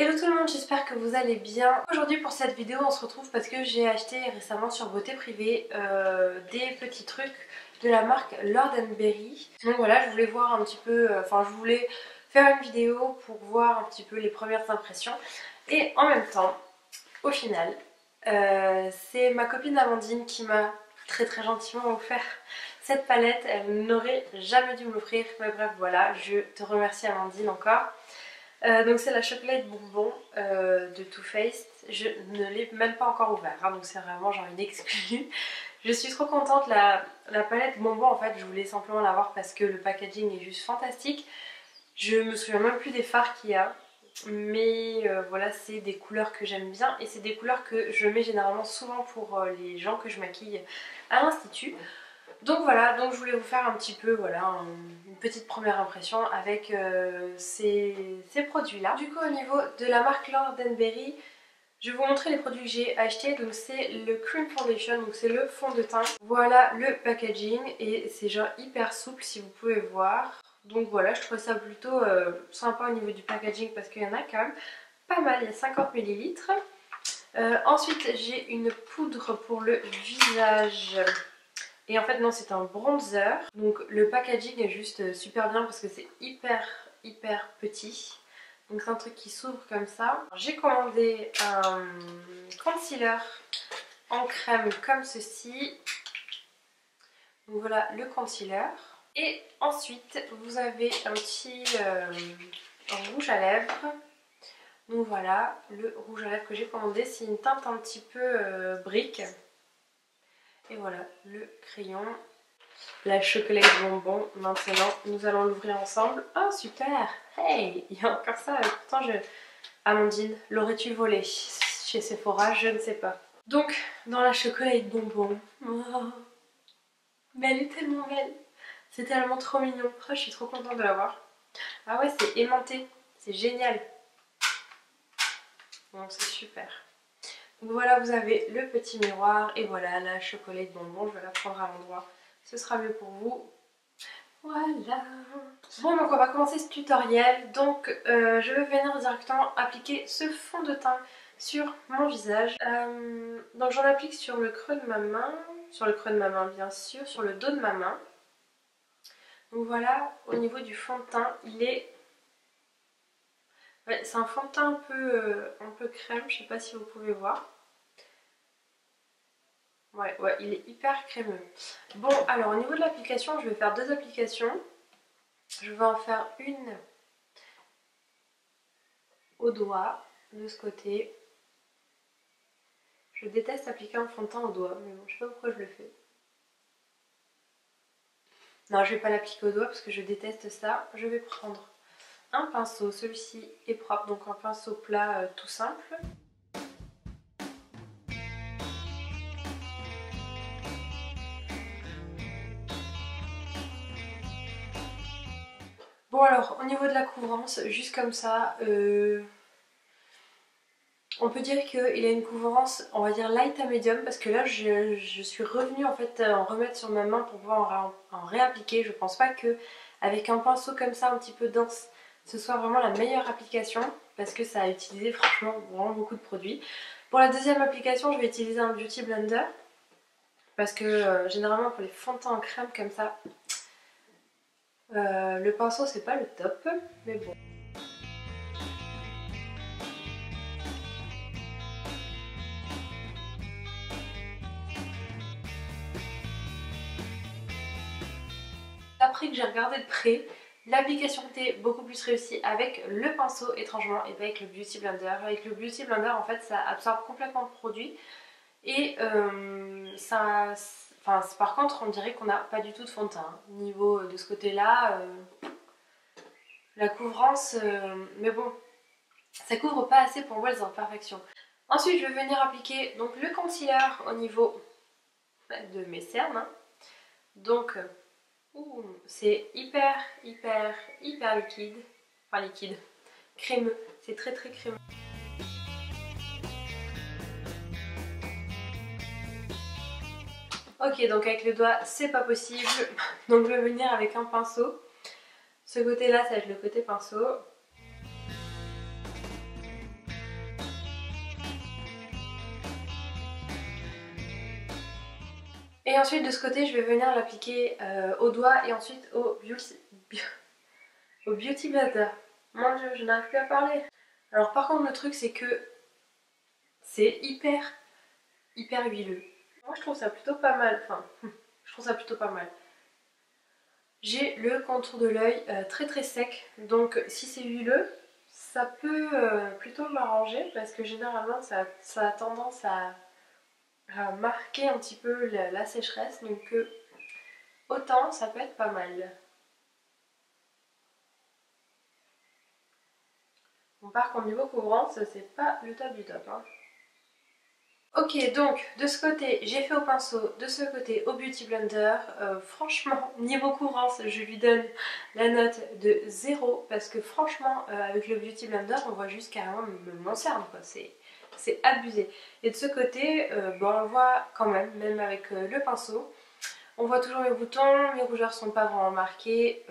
Hello tout le monde, j'espère que vous allez bien. Aujourd'hui pour cette vidéo on se retrouve parce que j'ai acheté récemment sur Beauté Privée des petits trucs de la marque Lord & Berry. Donc voilà, je voulais voir un petit peu, je voulais faire une vidéo pour voir un petit peu les premières impressions. Et en même temps, au final, c'est ma copine Amandine qui m'a très gentiment offert cette palette. Elle n'aurait jamais dû me l'offrir, mais bref voilà, je te remercie Amandine encore. Donc c'est la chocolate bonbon de Too Faced. Je ne l'ai même pas encore ouvert, hein, donc c'est vraiment genre une exclue. Je suis trop contente, la palette bonbon en fait je voulais simplement l'avoir parce que le packaging est juste fantastique. Je me souviens même plus des fards qu'il y a, mais voilà, c'est des couleurs que j'aime bien et c'est des couleurs que je mets généralement souvent pour les gens que je maquille à l'institut. Donc voilà, donc je voulais vous faire un petit peu une petite première impression avec ces produits là. Du coup au niveau de la marque Lord & Berry, je vais vous montrer les produits que j'ai achetés. Donc c'est le Cream Foundation, donc c'est le fond de teint. Voilà le packaging et c'est genre hyper souple si vous pouvez voir. Donc voilà, je trouve ça plutôt sympa au niveau du packaging parce qu'il y en a quand même pas mal, il y a 50 ml. Ensuite j'ai une poudre pour le visage. Et en fait non, c'est un bronzer. Donc le packaging est juste super bien parce que c'est hyper petit. Donc c'est un truc qui s'ouvre comme ça. J'ai commandé un concealer en crème comme ceci. Donc voilà le concealer. Et ensuite vous avez un petit rouge à lèvres. Donc voilà le rouge à lèvres que j'ai commandé. C'est une teinte un petit peu brique. Et voilà le crayon. La chocolate bonbon, maintenant nous allons l'ouvrir ensemble. Oh super! Hey! Il y a encore ça, pourtant Amandine, l'aurais-tu volé chez Sephora? Je ne sais pas. Donc, dans la chocolate bonbon, oh, mais elle est tellement belle! C'est tellement trop mignon. Oh, je suis trop contente de l'avoir. Ah ouais, c'est aimanté, c'est génial. Bon, c'est super. Donc voilà, vous avez le petit miroir et voilà la chocolate bonbon. Je vais la prendre à l'endroit, ce sera mieux pour vous. Voilà. Bon, donc on va commencer ce tutoriel. Donc je vais venir directement appliquer ce fond de teint sur mon visage. Donc j'en applique sur le creux de ma main, bien sûr, sur le dos de ma main. Donc voilà, au niveau du fond de teint, il est... Ouais, c'est un fond de teint un peu crème, je sais pas si vous pouvez voir. Ouais, il est hyper crémeux. Bon, alors au niveau de l'application, je vais faire deux applications. Je vais en faire une au doigt, de ce côté. Je déteste appliquer un fond de teint au doigt, mais bon, je sais pas pourquoi je le fais. Non, je vais pas l'appliquer au doigt parce que je déteste ça. Je vais prendre un pinceau, celui-ci est propre, donc un pinceau plat tout simple. Bon alors, au niveau de la couvrance, juste comme ça, on peut dire qu'il a une couvrance, on va dire light à medium, parce que là je suis revenue en fait en remettre sur ma main pour pouvoir en réappliquer. Je pense pas que avec un pinceau comme ça un petit peu dense, ce soit vraiment la meilleure application, parce que ça a utilisé franchement vraiment beaucoup de produits. Pour la deuxième application, je vais utiliser un Beauty Blender, parce que généralement pour les fonds de teint en crème comme ça, le pinceau c'est pas le top, mais bon. Après que j'ai regardé de près, l'application était beaucoup plus réussie avec le pinceau étrangement et pas avec le Beauty Blender. Avec le Beauty Blender en fait ça absorbe complètement le produit et par contre on dirait qu'on n'a pas du tout de fond de teint. Niveau de ce côté là, la couvrance, mais bon, ça couvre pas assez pour moi les imperfections. Ensuite je vais venir appliquer donc le concealer au niveau de mes cernes. Hein. Donc c'est hyper liquide, enfin liquide, crémeux, c'est très crémeux. Ok, donc avec le doigt c'est pas possible, donc je vais venir avec un pinceau. Ce côté là ça va être le côté pinceau. Et ensuite de ce côté je vais venir l'appliquer au doigt et ensuite au Beauty Blender. Mon dieu, je n'arrive plus à parler. Alors par contre le truc c'est que c'est hyper huileux. Moi je trouve ça plutôt pas mal, enfin je trouve ça plutôt pas mal. J'ai le contour de l'œil très sec, donc si c'est huileux, ça peut plutôt m'arranger parce que généralement ça a tendance à marquer un petit peu la sécheresse, donc autant ça peut être pas mal. Bon, par contre niveau couvrance, c'est pas le top du top. Hein. Ok, donc de ce côté j'ai fait au pinceau, de ce côté au Beauty Blender. Franchement, niveau couvrance, je lui donne la note de 0 parce que franchement, avec le Beauty Blender, on voit juste carrément mon cerne, quoi. C'est abusé. Et de ce côté, bon, on voit quand même avec le pinceau, on voit toujours mes boutons, mes rougeurs sont pas vraiment marquées,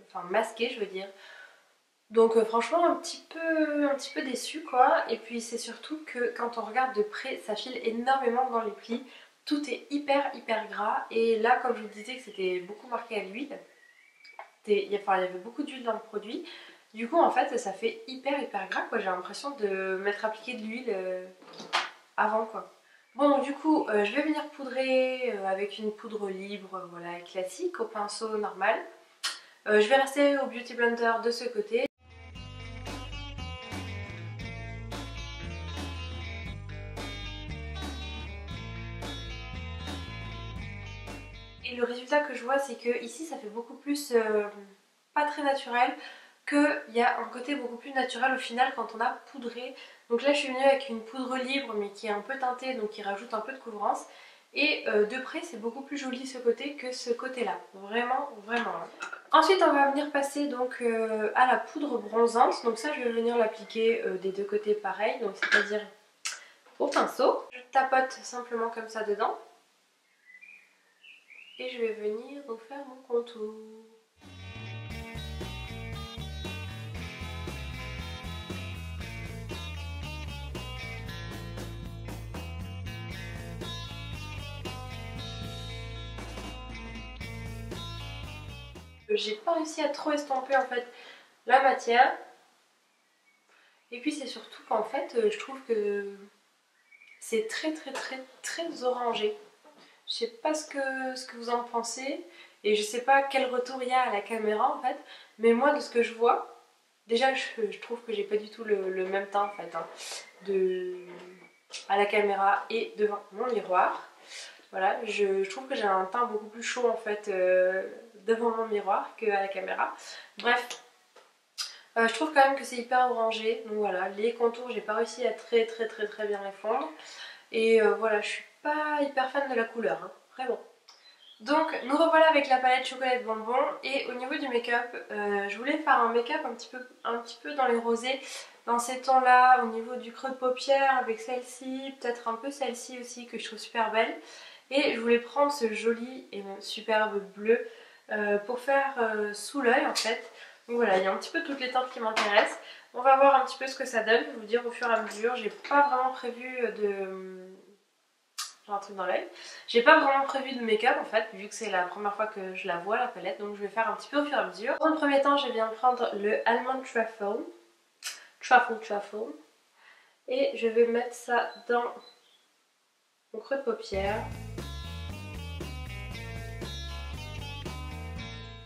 enfin masquées, je veux dire. Donc franchement un petit peu déçue quoi. Et puis c'est surtout que quand on regarde de près ça file énormément dans les plis. Tout est hyper gras. Et là comme je vous disais que c'était beaucoup marqué à l'huile, il y avait beaucoup d'huile dans le produit. Du coup en fait ça fait hyper gras quoi. J'ai l'impression de m'être appliqué de l'huile avant quoi. Bon donc du coup je vais venir poudrer avec une poudre libre voilà, classique au pinceau normal. Je vais rester au Beauty Blender de ce côté. Et le résultat que je vois c'est que ici ça fait beaucoup plus pas très naturel, qu'il y a un côté beaucoup plus naturel au final quand on a poudré. Donc là je suis venue avec une poudre libre mais qui est un peu teintée, donc qui rajoute un peu de couvrance. Et de près c'est beaucoup plus joli ce côté que ce côté là, vraiment. Ensuite on va venir passer donc à la poudre bronzante. Donc ça je vais venir l'appliquer des deux côtés pareil, donc c'est-à-dire au pinceau. Je tapote simplement comme ça dedans. Et je vais venir donc faire mon contour. J'ai pas réussi à trop estomper en fait la matière. Et puis c'est surtout qu'en fait je trouve que c'est très orangé. Je sais pas ce que vous en pensez et je sais pas quel retour il y a à la caméra en fait, mais moi de ce que je vois, déjà je trouve que j'ai pas du tout le même teint en fait hein, à la caméra et devant mon miroir. Voilà, je trouve que j'ai un teint beaucoup plus chaud en fait devant mon miroir qu'à la caméra. Bref, je trouve quand même que c'est hyper orangé, donc voilà, les contours j'ai pas réussi à très bien les fondre. Et voilà, je suis pas hyper fan de la couleur, hein, vraiment. Donc nous revoilà avec la palette chocolat bonbon et au niveau du make-up, je voulais faire un make-up un petit peu dans les rosés, dans ces tons là, au niveau du creux de paupière avec celle-ci, peut-être un peu celle-ci aussi que je trouve super belle. Et je voulais prendre ce joli et superbe bleu pour faire sous l'œil en fait. Donc voilà, il y a un petit peu toutes les teintes qui m'intéressent. On va voir un petit peu ce que ça donne, je vais vous dire au fur et à mesure. J'ai pas vraiment prévu de... J'ai un truc dans l'œil. J'ai pas vraiment prévu de make-up en fait, vu que c'est la première fois que je la vois la palette, donc je vais faire un petit peu au fur et à mesure. Dans le premier temps, je viens prendre le Almond Truffle, et je vais mettre ça dans mon creux de paupière.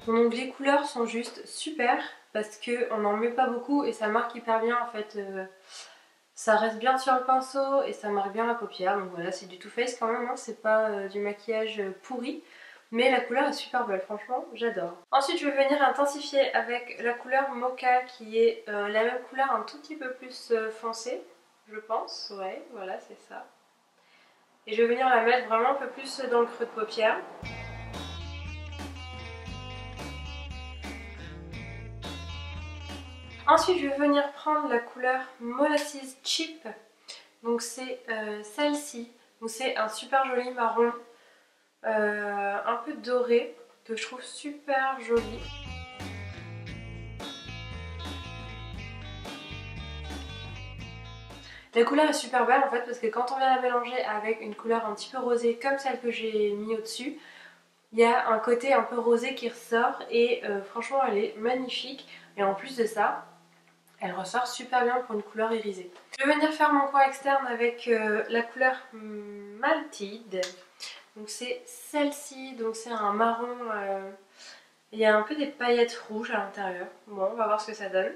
Donc les couleurs sont juste super parce qu'on n'en met pas beaucoup et ça marque hyper bien en fait. Ça reste bien sur le pinceau et ça marque bien la paupière. Donc voilà, c'est du Too Faced quand même, hein, c'est pas du maquillage pourri. Mais la couleur est super belle, franchement, j'adore. Ensuite, je vais venir intensifier avec la couleur Mocha qui est la même couleur un tout petit peu plus foncée, je pense. Ouais, voilà, c'est ça. Et je vais venir la mettre vraiment un peu plus dans le creux de paupière. Ensuite, je vais venir prendre la couleur Molasses Cheap. Donc c'est celle-ci. Donc c'est un super joli marron, un peu doré, que je trouve super joli. La couleur est super belle en fait parce que quand on vient la mélanger avec une couleur un petit peu rosée comme celle que j'ai mis au-dessus, il y a un côté un peu rosé qui ressort et franchement elle est magnifique. Et en plus de ça, elle ressort super bien pour une couleur irisée. Je vais venir faire mon coin externe avec la couleur Maltide. Donc c'est celle-ci, donc c'est un marron, il y a un peu des paillettes rouges à l'intérieur. Bon, on va voir ce que ça donne.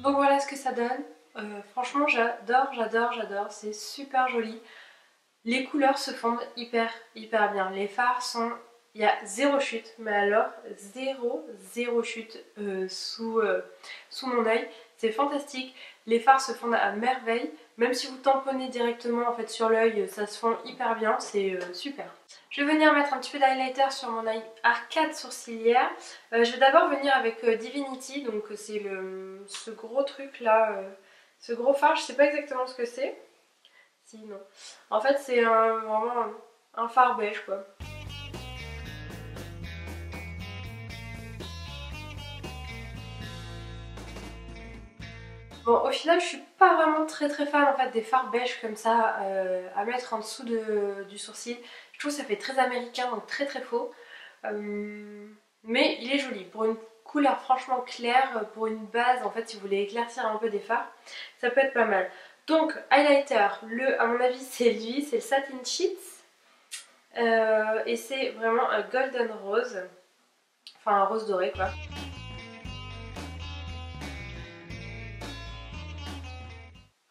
Donc voilà ce que ça donne. Franchement j'adore, j'adore, j'adore, c'est super joli. Les couleurs se fondent hyper bien. Les fards sont... Il y a zéro chute, mais alors zéro chute sous mon œil. C'est fantastique. Les fards se fondent à merveille. Même si vous tamponnez directement en fait sur l'œil, ça se fond hyper bien. C'est super. Je vais venir mettre un petit peu d'highlighter sur mon œil arcade sourcilière. Je vais d'abord venir avec Divinity. Donc c'est ce gros truc là, ce gros fard. Je sais pas exactement ce que c'est. Si, non. En fait, c'est vraiment un fard beige, quoi. Bon, au final, je suis pas vraiment très fan en fait des fards beiges comme ça à mettre en dessous du sourcil. Je trouve que ça fait très américain, donc très faux. Mais il est joli. Pour une couleur franchement claire, pour une base, en fait, si vous voulez éclaircir un peu des fards, ça peut être pas mal. Donc, highlighter, à mon avis, c'est lui, c'est le Satin Sheets. Et c'est vraiment un golden rose. Enfin, un rose doré, quoi.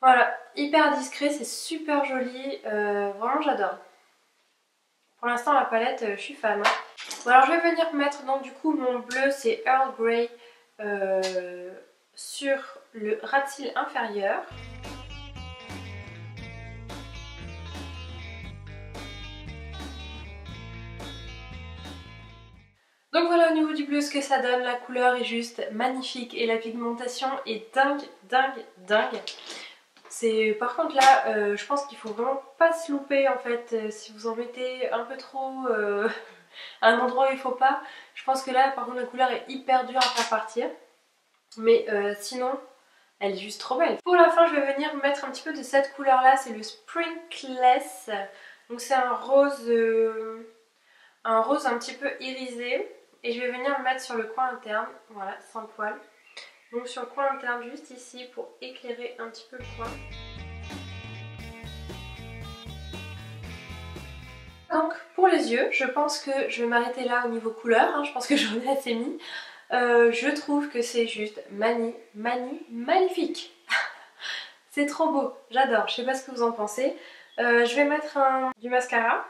Voilà, hyper discret, c'est super joli. Vraiment, j'adore. Pour l'instant, la palette, je suis fan. Bon, alors, je vais venir mettre, donc, du coup, mon bleu, c'est Earl Grey sur le ras de cils inférieur. Donc voilà au niveau du bleu ce que ça donne, la couleur est juste magnifique et la pigmentation est dingue. Par contre là, je pense qu'il faut vraiment pas se louper en fait, si vous en mettez un peu trop à un endroit où il faut pas. Je pense que là par contre la couleur est hyper dure à faire partir, mais sinon elle est juste trop belle. Pour la fin je vais venir mettre un petit peu de cette couleur là, c'est le Sprinkless, donc c'est un rose un petit peu irisé. Et je vais venir le mettre sur le coin interne, voilà, sans poil. Donc sur le coin interne, juste ici, pour éclairer un petit peu le coin. Donc pour les yeux, je pense que je vais m'arrêter là au niveau couleur, hein, je pense que j'en ai assez mis. Je trouve que c'est juste magnifique. C'est trop beau, j'adore, je sais pas ce que vous en pensez. Je vais mettre du mascara.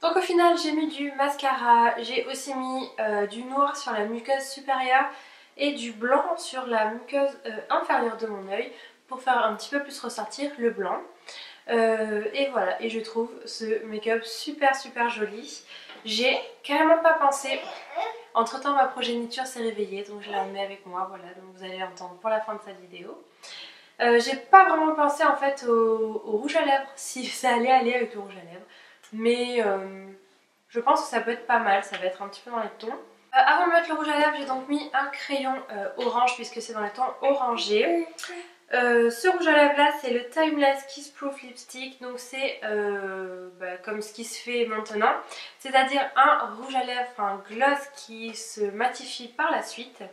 Donc au final j'ai mis du mascara, j'ai aussi mis du noir sur la muqueuse supérieure et du blanc sur la muqueuse inférieure de mon œil pour faire un petit peu plus ressortir le blanc. Et voilà, et je trouve ce make-up super joli. J'ai carrément pas pensé, entre temps ma progéniture s'est réveillée donc je la remets avec moi, voilà, donc vous allez l'entendre pour la fin de cette vidéo. J'ai pas vraiment pensé en fait au rouge à lèvres, si ça allait aller avec le rouge à lèvres. Mais je pense que ça peut être pas mal, ça va être un petit peu dans les tons. Avant de mettre le rouge à lèvres, j'ai donc mis un crayon orange puisque c'est dans les tons orangés. Ce rouge à lèvres là, c'est le Timeless Kiss Proof Lipstick, donc c'est comme ce qui se fait maintenant, c'est-à-dire un rouge à lèvres, un gloss qui se matifie par la suite.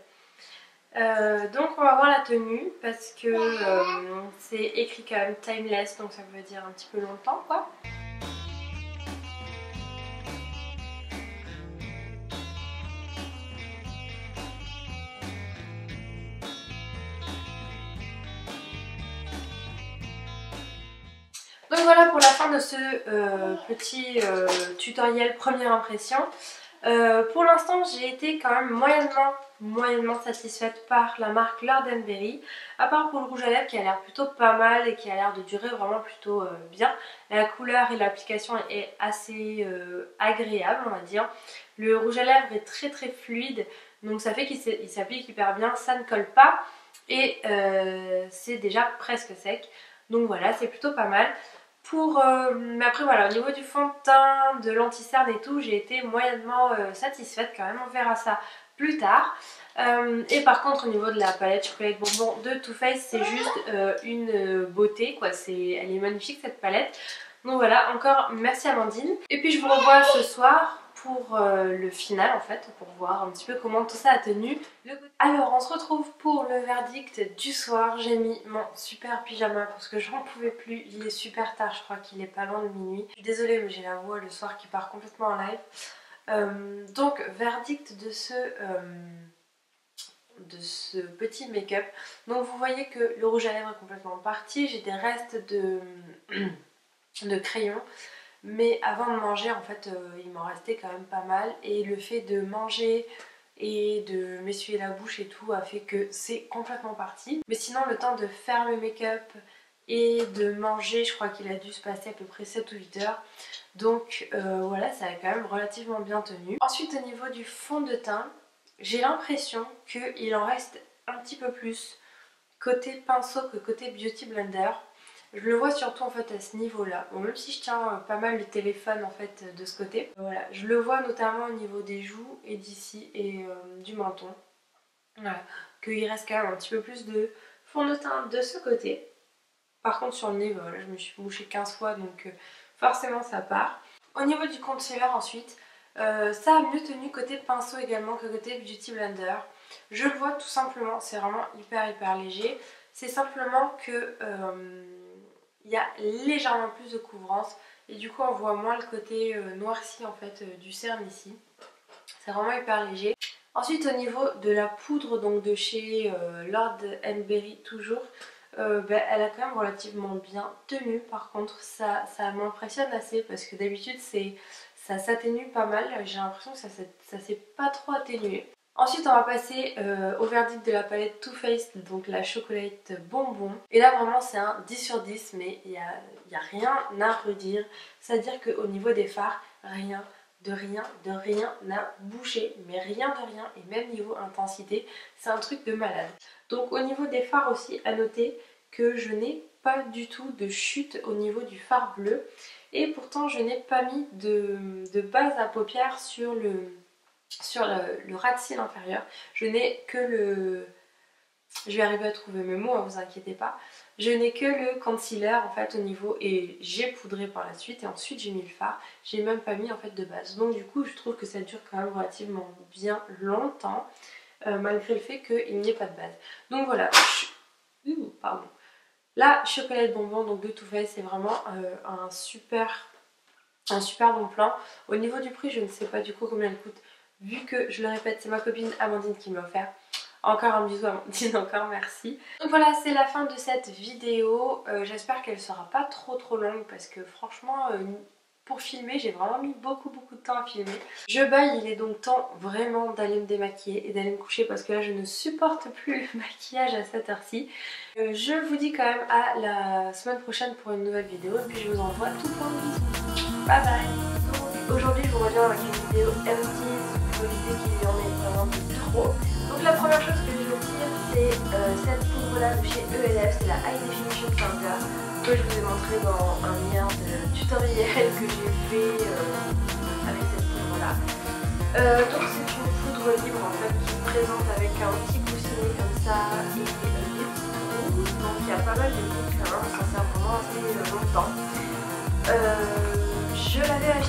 Donc on va voir la tenue parce que c'est écrit quand même Timeless, donc ça veut dire un petit peu longtemps quoi. Donc voilà pour la fin de ce petit tutoriel première impression. Pour l'instant j'ai été quand même moyennement satisfaite par la marque Lord & Berry, à part pour le rouge à lèvres qui a l'air plutôt pas mal et qui a l'air de durer vraiment plutôt bien. La couleur et l'application est assez agréable on va dire. Le rouge à lèvres est très fluide, Donc ça fait qu'il s'applique hyper bien, ça ne colle pas et c'est déjà presque sec. Donc voilà, c'est plutôt pas mal. Mais après voilà, au niveau du fond de teint, de l'anti-cerne et tout, j'ai été moyennement satisfaite quand même, on verra ça plus tard. Et par contre au niveau de la palette chocolat bonbon de Too Faced, c'est juste une beauté quoi, elle est magnifique cette palette. Donc voilà, encore merci Amandine. Et puis je vous revois ce soir pour le final en fait, pour voir un petit peu comment tout ça a tenu. Alors on se retrouve pour le verdict du soir. J'ai mis mon super pyjama parce que j'en pouvais plus, il est super tard, je crois qu'il est pas loin de minuit. Je suis désolée mais j'ai la voix le soir qui part complètement en live. Donc verdict de ce petit make-up. Donc vous voyez que le rouge à lèvres est complètement parti, j'ai des restes de crayon, mais avant de manger en fait il m'en restait quand même pas mal et le fait de manger et de m'essuyer la bouche et tout a fait que c'est complètement parti. Mais sinon le temps de faire le make-up et de manger, je crois qu'il a dû se passer à peu près 7 ou 8 heures. Donc voilà, ça a quand même relativement bien tenu. Ensuite au niveau du fond de teint, j'ai l'impression qu'il en reste un petit peu plus côté pinceau que côté Beauty Blender. Je le vois surtout en fait à ce niveau là. Bon, même si je tiens pas mal le téléphone en fait de ce côté. Voilà, je le vois notamment au niveau des joues et d'ici et du menton. Voilà, qu'il reste quand même un petit peu plus de fond de teint de ce côté. Par contre sur le nez, voilà, je me suis mouchée 15 fois donc forcément ça part. Au niveau du concealer ensuite, ça a mieux tenu côté pinceau également que côté Beauty Blender. Je le vois tout simplement, c'est vraiment hyper léger. C'est simplement que il y a légèrement plus de couvrance et du coup on voit moins le côté noirci en fait du cerne ici. C'est vraiment hyper léger. Ensuite au niveau de la poudre donc de chez Lord & Berry toujours, elle a quand même relativement bien tenu. Par contre ça m'impressionne assez parce que d'habitude ça s'atténue pas mal. J'ai l'impression que ça s'est pas trop atténué. Ensuite on va passer au verdict de la palette Too Faced, donc la chocolate bonbon. Et là vraiment c'est un 10 sur 10 mais il y a rien à redire. C'est-à-dire qu'au niveau des fards, rien n'a bougé, mais rien de rien. Et même niveau intensité, c'est un truc de malade. Donc au niveau des fards aussi, à noter que je n'ai pas du tout de chute au niveau du fard bleu. Et pourtant je n'ai pas mis de base à paupières sur le ras de cils inférieur. Je n'ai que le... Je vais arriver à trouver mes mots, hein, vous inquiétez pas. Je n'ai que le concealer en fait au niveau et j'ai poudré par la suite et ensuite j'ai mis le fard. J'ai même pas mis en fait de base. Donc du coup je trouve que ça dure quand même relativement bien longtemps malgré le fait qu'il n'y ait pas de base. Donc voilà. Pardon. La chocolate bonbon donc de Too Faced, c'est vraiment un super bon plan. Au niveau du prix je ne sais pas du coup combien elle coûte. Vu que, je le répète, c'est ma copine Amandine qui me l'a offert. Encore un bisou Amandine, encore merci. Donc voilà, c'est la fin de cette vidéo. J'espère qu'elle sera pas trop longue parce que franchement, pour filmer, j'ai vraiment mis beaucoup de temps à filmer. Je baille, il est donc temps vraiment d'aller me démaquiller et d'aller me coucher parce que là, je ne supporte plus le maquillage à cette heure-ci. Je vous dis quand même à la semaine prochaine pour une nouvelle vidéo et puis je vous envoie tout plein de bisous. Bye bye. Aujourd'hui, je vous reviens avec une vidéo empty. Pour éviter qu'il y en ait vraiment trop. Donc la première chose que je veux dire c'est cette poudre là de chez ELF, c'est la High Definition Powder que je vous ai montré dans un lien de tutoriel que j'ai fait avec cette poudre là. Donc c'est une poudre libre en fait qui se présente avec un petit coussinet comme ça et des petits trous. Donc il y a pas mal de poudres quand même, ça sert vraiment assez longtemps. Je l'avais acheté